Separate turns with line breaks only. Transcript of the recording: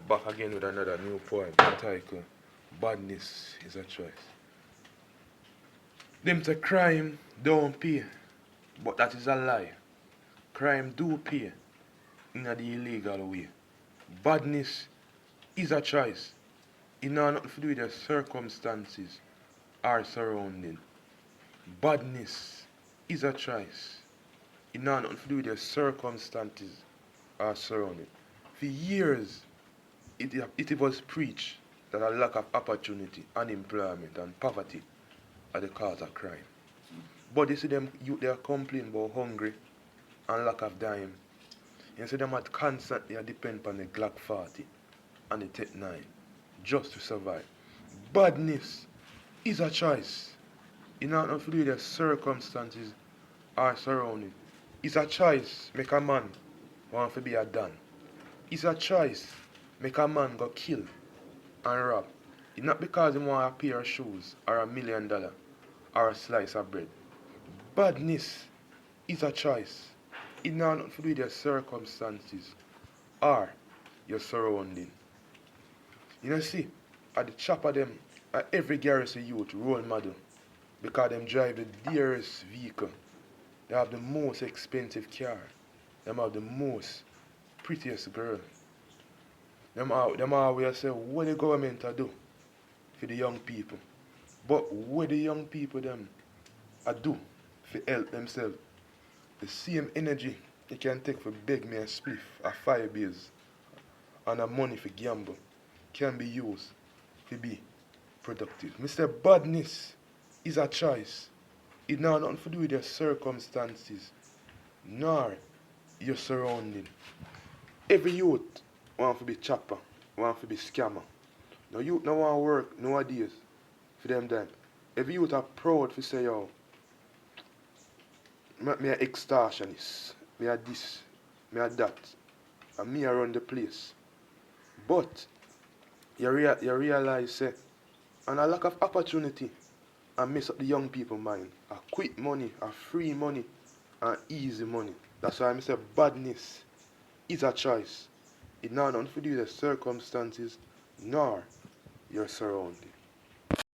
Back again with another new poem entitled Badness is a Choice. Them say crime don't pay, but that is a lie. Crime do pay in the illegal way. Badness is a choice. It has nothing to do with the circumstances or surrounding. Badness is a choice. It has nothing to do with the circumstances or surrounding. For years, it was preached that a lack of opportunity, unemployment, and poverty are the cause of crime. But you see them youth they are complaining about hungry and lack of dime. You see them had constantly depend on the Glock 40 and the Tech 9 just to survive. Badness is a choice. It not nothing to do with the circumstances or surrounding. It's a choice make a man want to be a Dan. It's a choice make a man go kill and rob. It's not because he want a pair of shoes or $1 million or a slice of bread. Badness is a choice. It not nothing to do with your circumstances or your surrounding. You know see, at the chop of them, at every garrison youth role model because them drive the dearest vehicle. They have the most expensive car. Them have the most prettiest girl. Them always say what the government a do for the young people. But what the young people them a do for help themselves. The same energy you can take for beg me a spliff a 5 years and a money for gamble can be used to be productive. Mr. Badness is a choice. It not nothing to do with your circumstances nor your surrounding. Every youth want to be chopper, want to be scammer. No youth no want work nowadays for them time. Every youth are proud to say yo, me a extortionist, me a this, me a that, and me a run the place. But you realize say, and a lack of opportunity and mess up the young people mind. A quick money, a free money, and easy money. That's why I say badness is a choice. It not nothing to do with the circumstances nor your surrounding.